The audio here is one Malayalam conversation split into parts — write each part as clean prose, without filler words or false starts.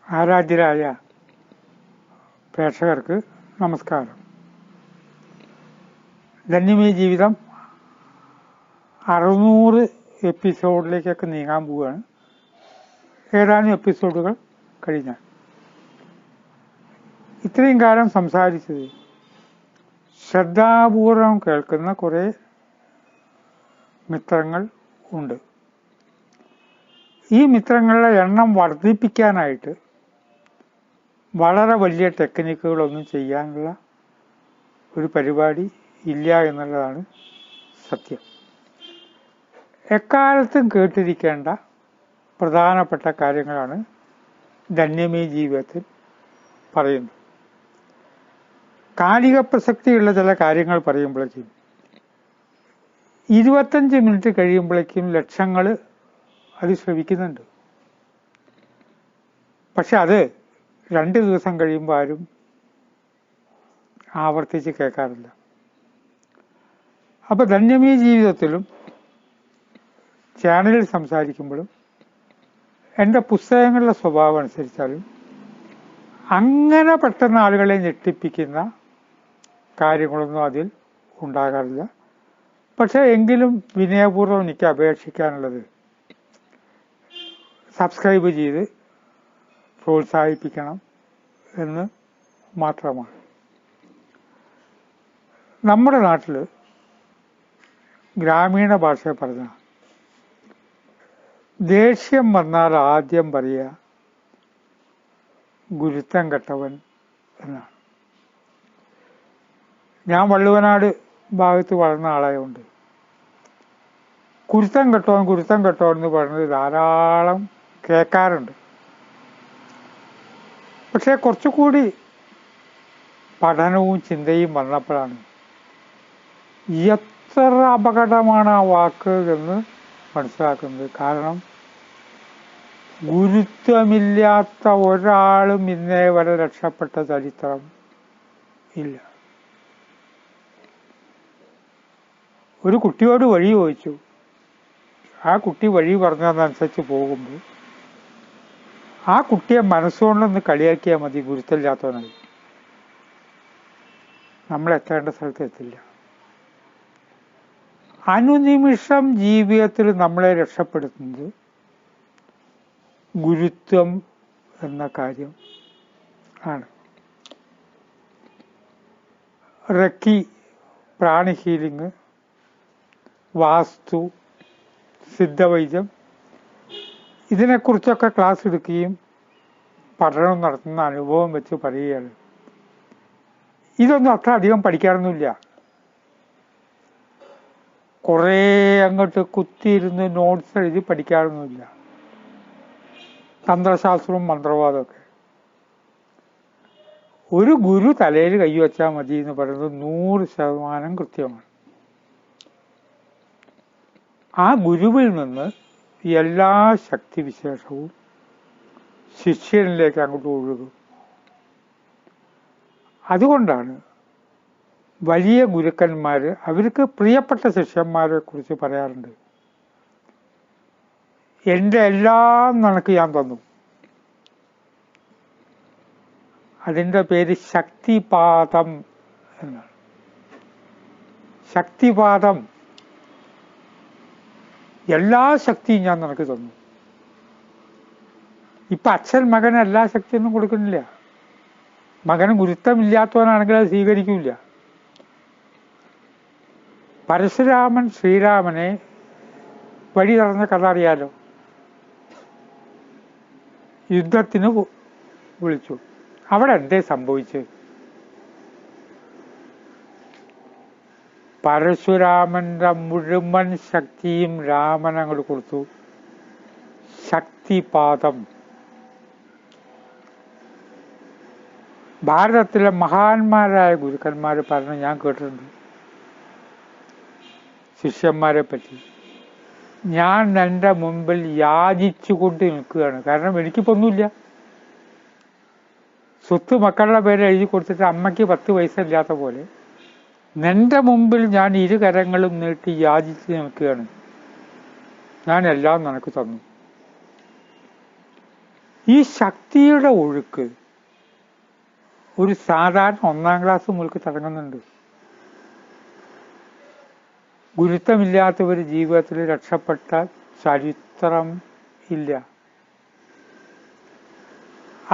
ആരാധ്യരായ പ്രേക്ഷകർക്ക് നമസ്കാരം. ധന്യമീ ജീവിതം 600 എപ്പിസോഡിലേക്കൊക്കെ നീങ്ങാൻ പോവുകയാണ്. ഏതാനും എപ്പിസോഡുകൾ കഴിഞ്ഞാൽ ഇത്രയും കാലം സംസാരിച്ചത് ശ്രദ്ധാപൂർവം കേൾക്കുന്ന കുറേ മിത്രങ്ങൾ ഉണ്ട്. ഈ മിത്രങ്ങളുടെ എണ്ണം വർദ്ധിപ്പിക്കാനായിട്ട് വളരെ വലിയ ടെക്നിക്കുകളൊന്നും ചെയ്യാനുള്ള ഒരു പരിപാടി ഇല്ല എന്നുള്ളതാണ് സത്യം. എക്കാലത്തും കേട്ടിരിക്കേണ്ട പ്രധാനപ്പെട്ട കാര്യങ്ങളാണ് ധന്യമീ ജീവിതത്തിൽ പറയുന്നത്. കാലിക പ്രസക്തിയുള്ള ചില കാര്യങ്ങൾ പറയുമ്പോഴേക്കും 25 മിനിറ്റ് കഴിയുമ്പോഴേക്കും ലക്ഷങ്ങൾ അത് ശ്രവിക്കുന്നുണ്ട്. പക്ഷെ അത് 2 ദിവസം കഴിയുമ്പോൾ ആരും ആവർത്തിച്ച് കേൾക്കാറില്ല. അപ്പൊ ധന്യമീ ജീവിതത്തിലും ചാനലിൽ സംസാരിക്കുമ്പോഴും എൻ്റെ പുസ്തകങ്ങളുടെ സ്വഭാവം അനുസരിച്ചാലും അങ്ങനെ പെട്ടെന്ന് ആളുകളെ ഞെട്ടിപ്പിക്കുന്ന കാര്യങ്ങളൊന്നും അതിൽ ഉണ്ടാകാറില്ല. പക്ഷെ എങ്കിലും വിനയപൂർവ്വം എനിക്ക് അപേക്ഷിക്കാനുള്ളത് സബ്സ്ക്രൈബ് ചെയ്ത് പ്രോത്സാഹിപ്പിക്കണം എന്ന് മാത്രമാണ്. നമ്മുടെ നാട്ടിൽ ഗ്രാമീണ ഭാഷ പറഞ്ഞ ദേഷ്യം വന്നാൽ ആദ്യം പറയുക ഗുരുത്തം കെട്ടവൻ എന്നാണ്. ഞാൻ വള്ളുവനാട് ഭാഗത്ത് വളർന്ന ആളായതുകൊണ്ട് കുരുത്തം കെട്ടോ എന്ന് പറയുന്നത് ധാരാളം കേൾക്കാറുണ്ട്. പക്ഷെ കുറച്ചുകൂടി പഠനവും ചിന്തയും വന്നപ്പോഴാണ് എത്ര അപകടമാണ് ആ വാക്ക് എന്ന് മനസ്സിലാക്കുന്നത്. കാരണം ഗുരുത്വമില്ലാത്ത ഒരാളും ഇന്നേ വരെ രക്ഷപ്പെട്ട ചരിത്രം ഇല്ല. ഒരു കുട്ടിയോട് വഴി ചോദിച്ചു. ആ കുട്ടി വഴി പറഞ്ഞതനുസരിച്ച് പോകുമ്പോൾ ആ കുട്ടിയെ മനസ്സുകൊണ്ടൊന്ന് കളിയാക്കിയാൽ മതി, ഗുരുത്തമില്ലാത്തവനായി. നമ്മൾ എത്തേണ്ട സ്ഥലത്ത് എത്തില്ല. അനുനിമിഷം ജീവിതത്തിൽ നമ്മളെ രക്ഷപ്പെടുത്തുന്നത് ഗുരുത്വം എന്ന കാര്യം ആണ്. റെക്കി, പ്രാണി ഹീലിംഗ്, വാസ്തു, സിദ്ധവൈദ്യം ഇതിനെക്കുറിച്ചൊക്കെ ക്ലാസ് എടുക്കുകയും പഠനം നടത്തുന്ന അനുഭവം വെച്ച് പറയുകയാണ്. ഇതൊന്നും അത്ര അധികം പഠിക്കാറൊന്നുമില്ല. കുറേ അങ്ങോട്ട് കുത്തിയിരുന്ന് നോട്ട്സ് എഴുതി പഠിക്കാറൊന്നുമില്ല. തന്ത്രശാസ്ത്രവും മന്ത്രവാദമൊക്കെ ഒരു ഗുരു തലയിൽ കൈവച്ചാൽ മതി എന്ന് പറയുന്നത് 100% കൃത്യമാണ്. ആ ഗുരുവിൽ നിന്ന് എല്ലാ ശക്തിവിശേഷവും ശിഷ്യനിലേക്ക് അങ്ങോട്ട് ഒഴുകും. അതുകൊണ്ടാണ് വലിയ ഗുരുക്കന്മാര് അവർക്ക് പ്രിയപ്പെട്ട ശിഷ്യന്മാരെ കുറിച്ച് പറയാറുണ്ട്, എൻ്റെ എല്ലാം നിനക്ക് ഞാൻ തന്നു. അതിൻ്റെ പേര് ശക്തിപാതം എന്നാണ്. ശക്തിപാതം, എല്ലാ ശക്തിയും ഞാൻ നിനക്ക് തന്നു. ഇപ്പൊ അച്ഛൻ മകന് എല്ലാ ശക്തിയൊന്നും കൊടുക്കുന്നില്ല. മകന് ഗുരുത്വമില്ലാത്തവനാണെങ്കിൽ അത് സ്വീകരിക്കില്ല. പരശുരാമൻ ശ്രീരാമനെ വഴി നടന്ന കഥ അറിയാലോ. യുദ്ധത്തിന് വിളിച്ചു. അവിടെ എന്തേ സംഭവിച്ചത്? പരശുരാമന്റെ മുഴുവൻ ശക്തിയും രാമൻ അങ്ങോട്ട് കൊടുത്തു. ശക്തിപാതം. ഭാരതത്തിലെ മഹാന്മാരായ ഗുരുക്കന്മാർ പറഞ്ഞ് ഞാൻ കേട്ടിട്ടുണ്ട് ശിഷ്യന്മാരെ പറ്റി. ഞാൻ എൻ്റെ മുമ്പിൽ യാചിച്ചുകൊണ്ട് നിൽക്കുകയാണ്. കാരണം എനിക്കിപ്പൊന്നുമില്ല. സ്വത്ത് മക്കളുടെ പേര് എഴുതി കൊടുത്തിട്ട് അമ്മയ്ക്ക് 10 പൈസ ഇല്ലാത്ത പോലെ നിന്റെ മുമ്പിൽ ഞാൻ 2 കരങ്ങളും നീട്ടി യാചിച്ച് നിൽക്കുകയാണ്. ഞാൻ എല്ലാം നിനക്ക് തന്നു. ഈ ശക്തിയുടെ ഒഴുക്ക് ഒരു സാധാരണ 1-ാം ക്ലാസ് മുതൽക്ക് തുടങ്ങുന്നുണ്ട്. ഗുരുത്വമില്ലാത്തവർ ജീവിതത്തിൽ രക്ഷപ്പെട്ട ചരിത്രം ഇല്ല.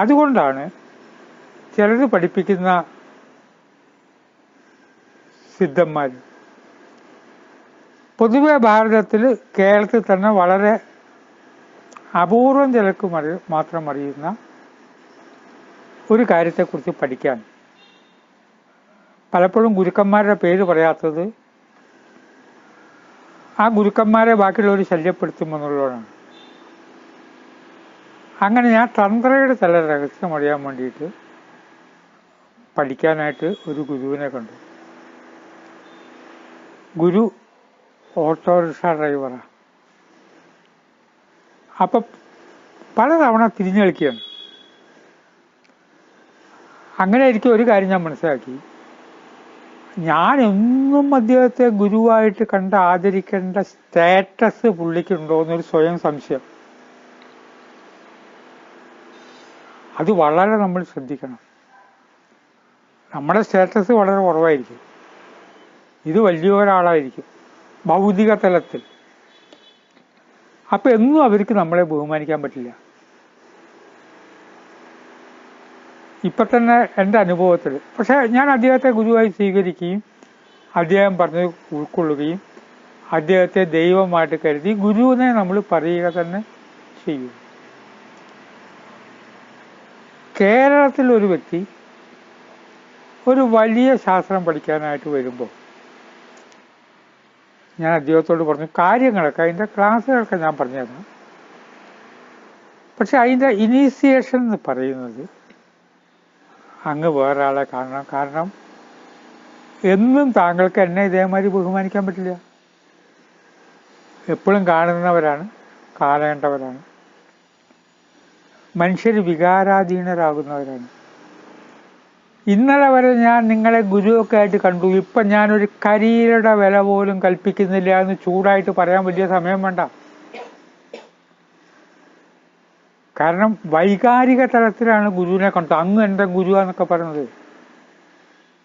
അതുകൊണ്ടാണ് ചിലർ പഠിപ്പിക്കുന്ന സിദ്ധന്മാർ പൊതുവെ ഭാരതത്തിൽ, കേരളത്തിൽ തന്നെ വളരെ അപൂർവം ചിലർക്ക് മാത്രം അറിയുന്ന ഒരു കാര്യത്തെക്കുറിച്ച് പഠിക്കാൻ പലപ്പോഴും ഗുരുക്കന്മാരുടെ പേര് പറയാത്തത് ആ ഗുരുക്കന്മാരെ ബാക്കിയുള്ളവർ ശല്യപ്പെടുത്തുമെന്നുള്ളതാണ്. അങ്ങനെ ഞാൻ തന്ത്രയുടെ ചില രഹസ്യം അറിയാൻ വേണ്ടിയിട്ട് പഠിക്കാനായിട്ട് ഒരു ഗുരുവിനെ കണ്ടു. ഗുരു ഓട്ടോറിക്ഷ ഡ്രൈവറാണ്. അപ്പം പലതവണ തിരിഞ്ഞു കളിക്കുകയാണ്. അങ്ങനെ എനിക്ക് ഒരു കാര്യം ഞാൻ മനസ്സിലാക്കി, ഞാൻ എന്നും അദ്ദേഹത്തെ ഗുരുവായിട്ട് കണ്ട് ആദരിക്കേണ്ട സ്റ്റാറ്റസ് പുള്ളിക്കുണ്ടോ എന്നൊരു സ്വയം സംശയം. അത് വളരെ നമ്മൾ ശ്രദ്ധിക്കണം. നമ്മുടെ സ്റ്റാറ്റസ് വളരെ കുറവായിരിക്കും, ഇത് വലിയൊരാളായിരിക്കും ഭൗതിക തലത്തിൽ. അപ്പൊ എന്നും അവർക്ക് നമ്മളെ ബഹുമാനിക്കാൻ പറ്റില്ല. ഇപ്പൊ തന്നെ എൻ്റെ അനുഭവത്തിൽ, പക്ഷെ ഞാൻ അദ്ദേഹത്തെ ഗുരുവായി സ്വീകരിക്കുകയും അദ്ദേഹം പറഞ്ഞ് ഉൾക്കൊള്ളുകയും അദ്ദേഹത്തെ ദൈവമായിട്ട് കരുതി ഗുരുവിനെ നമ്മൾ പറയുക തന്നെ ചെയ്യും. കേരളത്തിൽ ഒരു വ്യക്തി ഒരു വലിയ ശാസ്ത്രം പഠിക്കാനായിട്ട് വരുമ്പോൾ ഞാൻ അദ്ദേഹത്തോട് പറഞ്ഞു, കാര്യങ്ങളൊക്കെ അതിൻ്റെ ക്ലാസ്സുകളൊക്കെ ഞാൻ പറഞ്ഞുതരാം, പക്ഷെ അതിൻ്റെ ഇനീസിയേഷൻ എന്ന് പറയുന്നത് അങ്ങ് വേറെ ആളെ കാണണം. കാരണം എന്നും താങ്കൾക്ക് എന്നെ ഇതേമാതിരി ബഹുമാനിക്കാൻ പറ്റില്ല. എപ്പോഴും കാണുന്നവരാണ്, കാണേണ്ടവരാണ്. മനുഷ്യർ വികാരാധീനരാകുന്നവരാണ്. ഇന്നലെ വരെ ഞാൻ നിങ്ങളെ ഗുരുവൊക്കെ ആയിട്ട് കണ്ടു, ഇപ്പം ഞാനൊരു കരിയിലയുടെ വില പോലും കൽപ്പിക്കുന്നില്ല എന്ന് ചൂടായിട്ട് പറയാൻ വലിയ സമയം വേണ്ട. കാരണം വൈകാരിക തലത്തിലാണ് ഗുരുവിനെ കണ്ടത്. അങ്ങ് എൻ്റെ ഗുരുവാന്നൊക്കെ പറയുന്നത്.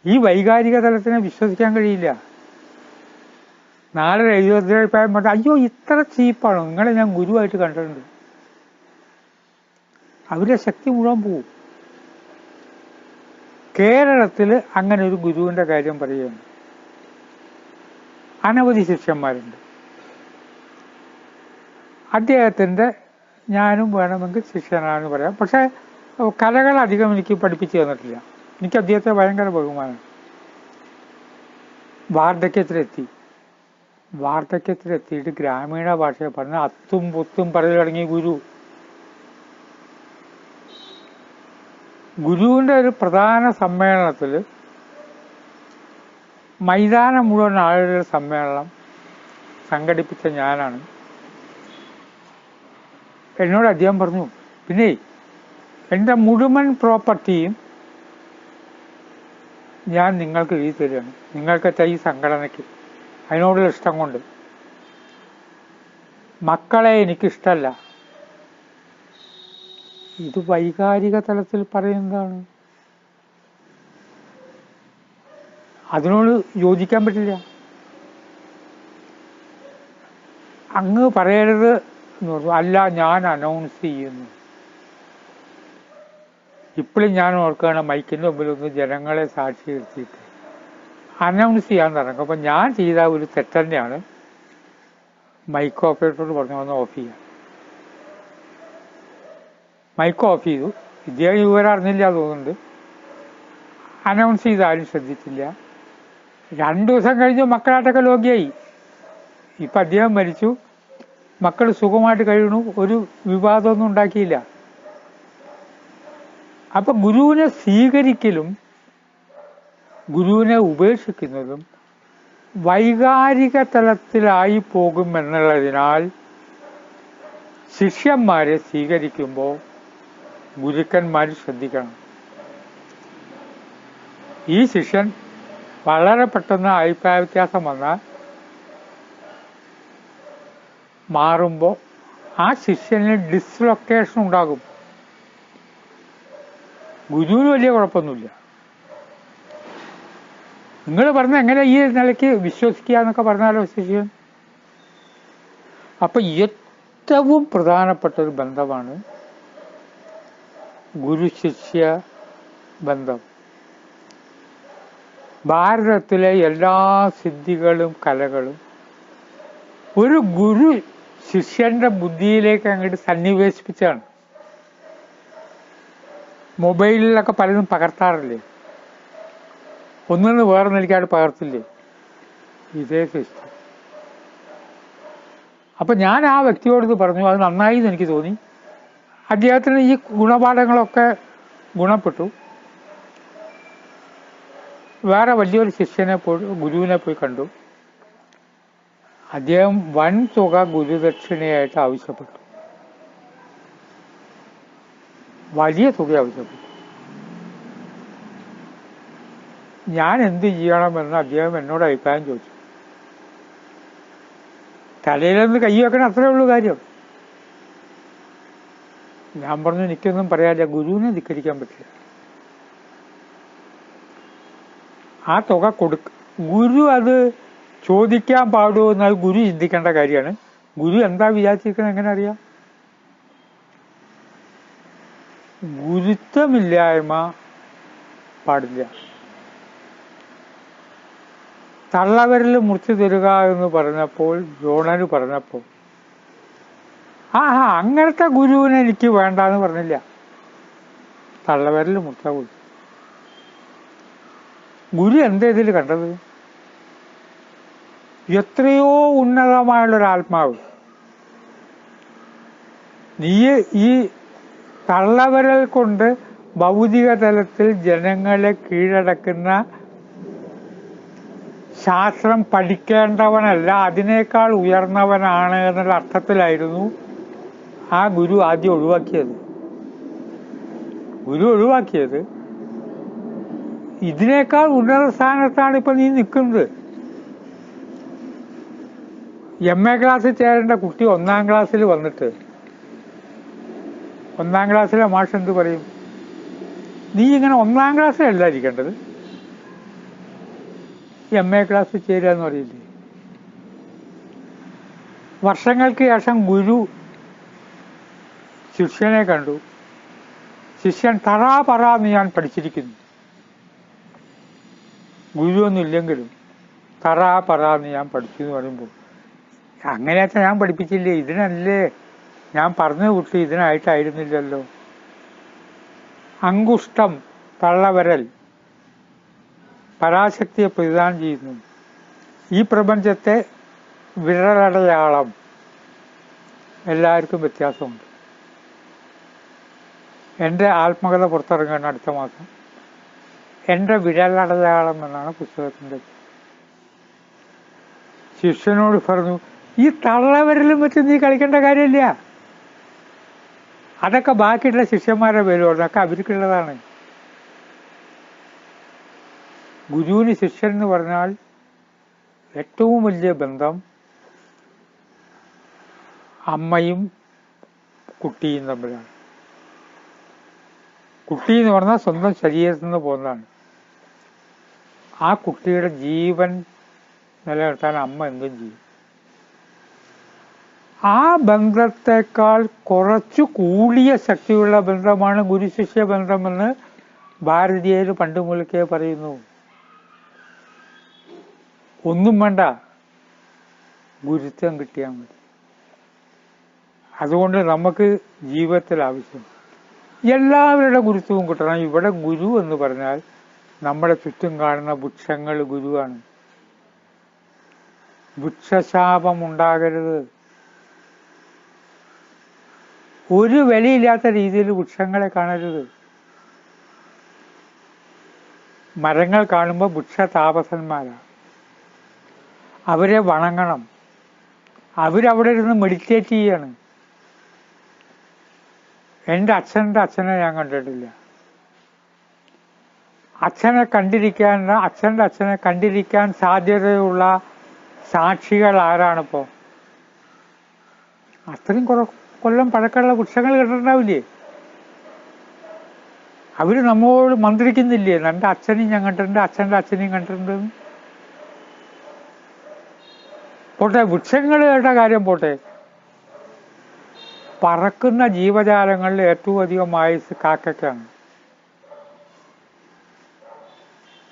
ഈ വൈകാരിക തലത്തിനെ വിശ്വസിക്കാൻ കഴിയില്ല. നാളെ എഴുപത്തിരണ്ടായിരം പറഞ്ഞ അയ്യോ ഇത്ര ചീപ്പാണോ, നിങ്ങളെ ഞാൻ ഗുരുവായിട്ട് കണ്ടിട്ടുണ്ട്. അവരുടെ ശക്തി മുഴുവൻ പോവും. കേരളത്തിൽ അങ്ങനെ ഒരു ഗുരുവിൻ്റെ കാര്യം പറയുകയാണ്. അനവധി ശിഷ്യന്മാരുണ്ട്. അദ്ദേഹത്തിൻ്റെ ഞാനും വേണമെങ്കിൽ ശിഷ്യനാണെന്ന് പറയാം. പക്ഷേ കലകളധികം എനിക്ക് പഠിപ്പിച്ചു തന്നിട്ടില്ല. എനിക്ക് അദ്ദേഹത്തെ ഭയങ്കര ബഹുമാനം. വാർദ്ധക്യത്തിലെത്തിയിട്ട് ഗ്രാമീണ ഭാഷയെ പറഞ്ഞ് അത്തും പൊത്തും പറഞ്ഞു തുടങ്ങിയ ഗുരുവിൻ്റെ ഒരു പ്രധാന സമ്മേളനത്തിൽ മൈതാനം മുഴുവൻ ആളുകളുടെ സമ്മേളനം സംഘടിപ്പിച്ച ഞാനാണ്. എന്നോട് അദ്ദേഹം പറഞ്ഞു, പിന്നെ എൻ്റെ മുഴുവൻ പ്രോപ്പർട്ടിയും ഞാൻ നിങ്ങൾക്ക് എഴുതി തരികയാണ്, നിങ്ങൾക്കത്തെ ഈ സംഘടനയ്ക്ക് അതിനോടുള്ള ഇഷ്ടം കൊണ്ട്. മക്കളെ എനിക്കിഷ്ടമല്ല. ഇത് വൈകാരിക തലത്തിൽ പറയുന്നതാണ്. അതിനോട് യോജിക്കാൻ പറ്റില്ല. അങ്ങ് പറയരുത് എന്ന് പറഞ്ഞു. അല്ല, ഞാൻ അനൗൺസ് ചെയ്യുന്നു. ഇപ്പോഴും ഞാൻ ഓർക്കുകയാണ്, മൈക്കിൻ്റെ മുമ്പിലൊന്ന് ജനങ്ങളെ സാക്ഷി നിർത്തിയിട്ട് അനൗൺസ് ചെയ്യാൻ തുടങ്ങും. അപ്പം ഞാൻ ചെയ്ത ഒരു തെറ്റ് തന്നെയാണ്. മൈക്ക് ഓപ്പറേറ്ററോട് പറഞ്ഞു ഒന്ന് ഓഫ് ചെയ്യാം. മൈക്ക് ഓഫ് ചെയ്തു. ഇദ്ദേഹം ഇവരെ അറിഞ്ഞില്ല തോന്നുന്നുണ്ട്. അനൗൺസ് ചെയ്ത് ആരും ശ്രദ്ധിച്ചില്ല. 2 ദിവസം കഴിഞ്ഞ് മക്കളായിട്ടൊക്കെ ലോകിയായി. ഇപ്പം അദ്ദേഹം മരിച്ചു, മക്കൾ സുഖമായിട്ട് കഴിയണു, ഒരു വിവാദമൊന്നും ഉണ്ടാക്കിയില്ല. അപ്പം ഗുരുവിനെ സ്വീകരിക്കലും ഗുരുവിനെ ഉപേക്ഷിക്കുന്നതും വൈകാരിക തലത്തിലായി പോകുമെന്നുള്ളതിനാൽ ശിഷ്യന്മാരെ സ്വീകരിക്കുമ്പോൾ ഗുരുക്കന്മാർ ശ്രദ്ധിക്കണം. ഈ ശിഷ്യൻ വളരെ പെട്ടെന്ന് അഭിപ്രായ വ്യത്യാസം വന്നാൽ മാറുമ്പോൾ ആ ശിഷ്യന് ഡിസ്ലൊക്കേഷൻ ഉണ്ടാകും. ഗുരുവിന് വലിയ കുഴപ്പമൊന്നുമില്ല. നിങ്ങൾ പറഞ്ഞ എങ്ങനെ ഈ നിലയ്ക്ക് വിശ്വസിക്കുക എന്നൊക്കെ പറഞ്ഞാലോ ശിഷ്യൻ. അപ്പൊ ഏറ്റവും പ്രധാനപ്പെട്ട ഒരു ബന്ധമാണ് ഗുരു ശിഷ്യ ബന്ധം. ഭാരതത്തിലെ എല്ലാ സിദ്ധികളും കലകളും ഒരു ഗുരു ശിഷ്യന്റെ ബുദ്ധിയിലേക്ക് അങ്ങോട്ട് സന്നിവേശിപ്പിച്ചാണ്. മൊബൈലിലൊക്കെ പലതും പകർത്താറില്ലേ, ഒന്നിന്ന് വേറെ നിലയ്ക്കാട് പകർത്തില്ലേ, ഇതേ സിസ്റ്റം. അപ്പൊ ഞാൻ ആ വ്യക്തിയോട് പറഞ്ഞു, അത് നന്നായി എന്ന് എനിക്ക് തോന്നി. അദ്ദേഹത്തിന് ഈ ഗുണപാഠങ്ങളൊക്കെ ഗുണപ്പെട്ടു. വേറെ വലിയൊരു ശിഷ്യനെ ഗുരുവിനെ പോയി കണ്ടു. അദ്ദേഹം വൻ തുക ഗുരുദക്ഷിണയായിട്ട് ആവശ്യപ്പെട്ടു, വലിയ തുക ആവശ്യപ്പെട്ടു. ഞാൻ എന്ത് ചെയ്യണമെന്ന് അദ്ദേഹം എന്നോട് അഭിപ്രായം ചോദിച്ചു. തലയിലൊന്ന് കൈ വെക്കണം, അത്രേ ഉള്ളൂ കാര്യം. ഞാൻ പറഞ്ഞു, എനിക്കൊന്നും പറയാനില്ല, ഗുരുവിനെ ധിക്കരിക്കാൻ പറ്റില്ല. ആ തുക ഗുരു അത് ചോദിക്കാൻ പാടുമോ എന്നാൽ ഗുരു ചിന്തിക്കേണ്ട കാര്യമാണ്. ഗുരു എന്താ വിചാരിച്ചിരിക്കുന്നത് എങ്ങനെ അറിയാം? ഗുരുത്വമില്ലായ്മ പാടില്ല. തള്ളവരിൽ മുറിച്ചു തരിക എന്ന് പറഞ്ഞപ്പോൾ, ദ്രോണന് പറഞ്ഞപ്പോൾ, അങ്ങനത്തെ ഗുരുവിനെ എനിക്ക് വേണ്ടാന്ന് പറഞ്ഞില്ല. തള്ളവരിൽ മുറിച്ച ഗുരു. ഗുരു എന്താ ഇതിൽ കണ്ടത്? എത്രയോ ഉന്നതമായുള്ളൊരാത്മാവ്. നീ ഈ തള്ളവരൽ കൊണ്ട് ഭൗതിക തലത്തിൽ ജനങ്ങളെ കീഴടക്കുന്ന ശാസ്ത്രം പഠിക്കേണ്ടവനല്ല, അതിനേക്കാൾ ഉയർന്നവനാണ് എന്നുള്ള അർത്ഥത്തിലായിരുന്നു ആ ഗുരു ആദ്യം ഒഴിവാക്കിയത്. ഗുരു ഒഴിവാക്കിയത് ഇതിനേക്കാൾ ഉന്നത സ്ഥാനത്താണ് ഇപ്പൊ നീ നിൽക്കുന്നത്. MA ക്ലാസ്സിൽ ചേരേണ്ട കുട്ടി 1-ാം ക്ലാസ്സിൽ വന്നിട്ട് 1-ാം ക്ലാസ്സിലെ മാഷ് എന്ത് പറയും? നീ ഇങ്ങനെ 1-ാം ക്ലാസ്സിലല്ല ഇരിക്കേണ്ടത്, MA ക്ലാസ്സിൽ ചേരുക എന്ന് പറയില്ലേ. വർഷങ്ങൾക്ക് ശേഷം ഗുരു ശിഷ്യനെ കണ്ടു. ശിഷ്യൻ തറാപറാന്ന് ഞാൻ പഠിച്ചിരിക്കുന്നു. ഗുരുവൊന്നും ഇല്ലെങ്കിലും തറാപറാന്ന് ഞാൻ പഠിച്ചു എന്ന് പറയുമ്പോൾ, അങ്ങനെയൊക്കെ ഞാൻ പഠിപ്പിച്ചില്ലേ, ഇതിനല്ലേ ഞാൻ പറഞ്ഞു വിട്ടു, ഇതിനായിട്ടായിരുന്നില്ലല്ലോ. അങ്കുഷ്ടം, തള്ളവരൽ പരാശക്തിയെ പ്രതിദാനം ചെയ്യുന്നു. ഈ പ്രപഞ്ചത്തെ വിരലടയാളം എല്ലാവർക്കും വ്യത്യാസമുണ്ട്. എൻ്റെ ആത്മകഥ പുറത്തിറങ്ങുകയാണ് അടുത്ത മാസം. എൻ്റെ വിരലടയാളം എന്നാണ് പുസ്തകത്തിൻ്റെ. ശിഷ്യനോട് പറഞ്ഞു, ഈ തള്ളവരലും വെച്ച് നീ കളിക്കേണ്ട കാര്യമില്ല. അതൊക്കെ ബാക്കിയുള്ള ശിഷ്യന്മാരുടെ പേരും അതൊക്കെ അവർക്കുള്ളതാണ്. ഗുരുവിന് ശിഷ്യൻ എന്ന് പറഞ്ഞാൽ ഏറ്റവും വലിയ ബന്ധം അമ്മയും കുട്ടിയും തമ്മിലാണ്. കുട്ടി എന്ന് പറഞ്ഞാൽ സ്വന്തം ശരീരത്തിൽ നിന്ന് പോകുന്നതാണ്. ആ കുട്ടിയുടെ ജീവൻ നിലനിർത്താൻ അമ്മ എന്തും ചെയ്യും. ആ ബന്ധത്തെക്കാൾ കുറച്ചു കൂടിയ ശക്തിയുള്ള ബന്ധമാണ് ഗുരുശിഷ്യ ബന്ധമെന്ന് ഭാരതീയർ പണ്ട് മുതൽക്കേ പറയുന്നു. ഒന്നും വേണ്ട, ഗുരുത്വം കിട്ടിയാൽ മതി. അതുകൊണ്ട് നമുക്ക് ജീവിതത്തിൽ ആവശ്യം എല്ലാവരുടെ ഗുരുത്വവും കിട്ടണം. ഇവിടെ ഗുരു എന്ന് പറഞ്ഞാൽ നമ്മുടെ ചുറ്റും കാണുന്ന വൃക്ഷങ്ങൾ ഗുരുവാണ്. വൃക്ഷശാപം ഉണ്ടാകരുത്. ഒരു വിലയില്ലാത്ത രീതിയിൽ വൃക്ഷങ്ങളെ കാണരുത്. മരങ്ങൾ കാണുമ്പോൾ വൃക്ഷ താപസന്മാരാണ്, അവരെ വണങ്ങണം. അവരവിടെ ഇരുന്ന് മെഡിറ്റേറ്റ് ചെയ്യാണ്. എൻ്റെ അച്ഛനെ ഞാൻ കണ്ടിട്ടില്ല. അച്ഛൻ്റെ അച്ഛനെ കണ്ടിരിക്കാൻ സാധ്യതയുള്ള സാക്ഷികൾ ആരാണിപ്പോ? അത്രയും കൊല്ലം പഴക്കമുള്ള വൃക്ഷങ്ങൾ കണ്ടിട്ടുണ്ടാവില്ലേ? അവർ നമ്മോട് മന്ത്രിക്കുന്നില്ലേ, എൻ്റെ അച്ഛനെയും ഞാൻ കണ്ടിട്ടുണ്ട്, അച്ഛൻ്റെ അച്ഛനെയും കണ്ടിട്ടുണ്ട്. പോട്ടെ, വൃക്ഷങ്ങളുടെ കാര്യം പോട്ടെ, പറക്കുന്ന ജീവജാലങ്ങളിൽ ഏറ്റവും അധികം ആയുസ് കാക്കയ്ക്കാണ്.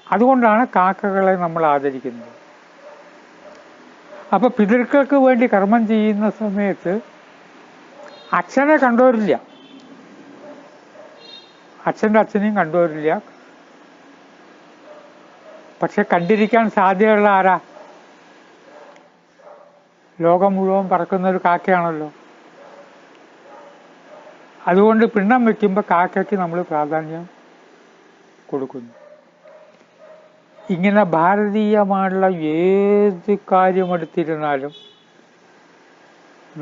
അതുകൊണ്ടാണ് കാക്കകളെ നമ്മൾ ആദരിക്കുന്നത്. അപ്പൊ പിതൃക്കൾക്ക് വേണ്ടി കർമ്മം ചെയ്യുന്ന സമയത്ത് അച്ഛനെ കണ്ടവരില്ല, അച്ഛൻ്റെ അച്ഛനെയും കണ്ടവരില്ല. പക്ഷെ കണ്ടിരിക്കാൻ സാധ്യതയുള്ള ആരാ? ലോകം മുഴുവൻ പറക്കുന്ന ഒരു കാക്കയാണല്ലോ. അതുകൊണ്ട് പിണ്ഡം വയ്ക്കുമ്പോൾ കാക്കയ്ക്ക് നമ്മൾ പ്രാധാന്യം കൊടുക്കുന്നു. ഇങ്ങനെ ഭാരതീയമായുള്ള ഏത് കാര്യമെടുത്തിരുന്നാലും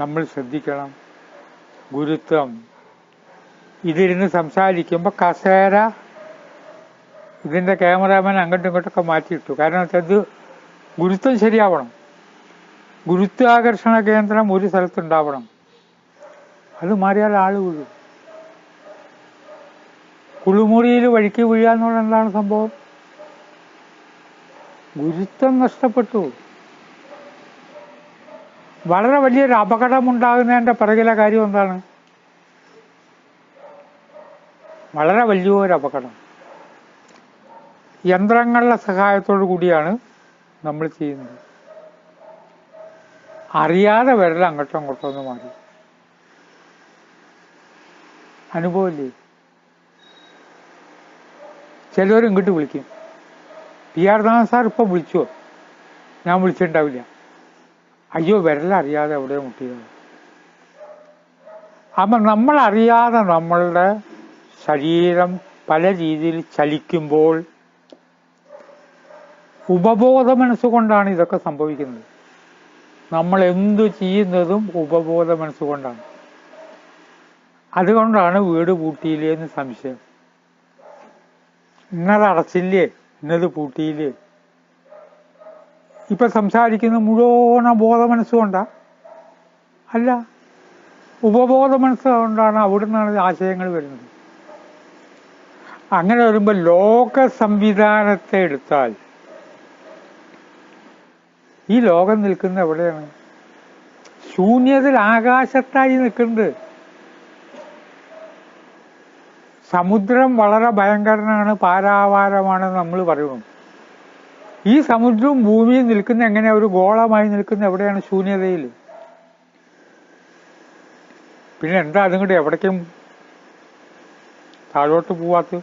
നമ്മൾ ശ്രദ്ധിക്കണം. ഗുരുത്വം, ഇതിരുന്ന് സംസാരിക്കുമ്പോൾ കസേര ഇതിൻ്റെ ക്യാമറാമാൻ അങ്ങോട്ടും ഇങ്ങോട്ടൊക്കെ മാറ്റിയിട്ടു. കാരണം വെച്ചാൽ ഇത് ഗുരുത്വം ശരിയാവണം. ഗുരുത്വാകർഷണ കേന്ദ്രം ഒരു സ്ഥലത്തുണ്ടാവണം. അത് മാറിയാൽ ആൾ വീഴും. കുളിമുറിയിൽ വഴിക്ക് വീഴുക എന്നുള്ള എന്താണ് സംഭവം? ഗുരുത്വം നഷ്ടപ്പെട്ടു. വളരെ വലിയൊരു അപകടമുണ്ടാകുന്നതിൻ്റെ പിറകിലെ കാര്യം എന്താണ്? വളരെ വലിയൊരു അപകടം. യന്ത്രങ്ങളുടെ സഹായത്തോടു കൂടിയാണ് നമ്മൾ ചെയ്യുന്നത്. അറിയാതെ വിരൽ അങ്ങോട്ടോ അങ്ങോട്ടോ ഒന്ന് മാറി. അനുഭവമില്ലേ? ചിലവർ ഇങ്ങോട്ട് വിളിക്കും, PR ദാസൻ സാർ ഇപ്പം വിളിച്ചോ? ഞാൻ വിളിച്ചിട്ടുണ്ടാവില്ല. അയ്യോ, വിരലറിയാതെ എവിടെ മുട്ടിയത്. അപ്പം നമ്മളറിയാതെ നമ്മളുടെ ശരീരം പല രീതിയിൽ ചലിക്കുമ്പോൾ ഉപബോധ മനസ്സുകൊണ്ടാണ് ഇതൊക്കെ സംഭവിക്കുന്നത്. നമ്മൾ എന്തു ചെയ്യുന്നതും ഉപബോധ മനസ്സുകൊണ്ടാണ്. അതുകൊണ്ടാണ് വീട് പൂട്ടിയില്ലേ എന്ന് സംശയം. ഇന്നത് അടച്ചില്ലേ, ഇന്നത് പൂട്ടിയില്ലേ. ഇപ്പൊ സംസാരിക്കുന്ന മുഴുവൻ ബോധ മനസ്സുകൊണ്ടാ? അല്ല, ഉപബോധ മനസ്സുകൊണ്ടാണ്. അവിടെ നിന്നാണ് ആശയങ്ങൾ വരുന്നത്. അങ്ങനെ വരുമ്പോൾ ലോക സംവിധാനത്തെ എടുത്താൽ ഈ ലോകം നിൽക്കുന്ന എവിടെയാണ്? ശൂന്യത്തിൽ ആകാശത്തായി നിൽക്കുന്നത്. സമുദ്രം വളരെ ഭയങ്കരനാണ്, പാരാവാരമാണെന്ന് നമ്മൾ പറയുന്നു. ഈ സമുദ്രവും ഭൂമിയും നിൽക്കുന്ന എങ്ങനെയാ? ഒരു ഗോളമായി നിൽക്കുന്ന എവിടെയാണ്? ശൂന്യതയിൽ. പിന്നെ എന്താ അതുകൊണ്ട് എവിടേക്കും താഴോട്ട് പോവാത്ത?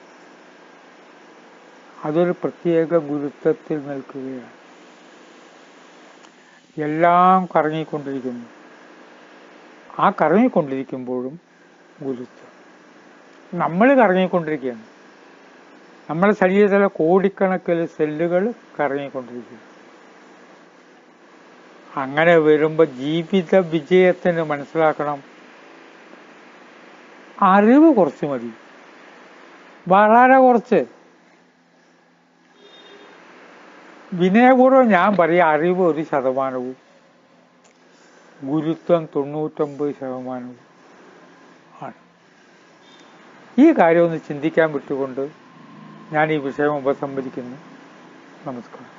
അതൊരു പ്രത്യേക ഗുരുത്വത്തിൽ നിൽക്കുകയാണ്. എല്ലാം കറങ്ങിക്കൊണ്ടിരിക്കുന്നു. ആ കറങ്ങിക്കൊണ്ടിരിക്കുമ്പോഴും ഗുരുത്വം. നമ്മൾ കറങ്ങിക്കൊണ്ടിരിക്കുകയാണ്. നമ്മുടെ ശരീരത്തിലെ കോടിക്കണക്കിന് സെല്ലുകൾ കറങ്ങിക്കൊണ്ടിരിക്കുന്നു. അങ്ങനെ വരുമ്പോൾ ജീവിത വിജയത്തിന് മനസ്സിലാക്കണം, അറിവ് കുറച്ച് മതി, വളരെ കുറച്ച്. വിനയപൂർവ്വം ഞാൻ പറയാം, അറിവ് 1%, ഗുരുത്വം 99% ആണ്. ഈ കാര്യം ഒന്ന് ചിന്തിക്കാൻ വിട്ടുകൊണ്ട് ഞാൻ ഈ വിഷയം ഉപസംഹരിക്കുന്നു. നമസ്കാരം.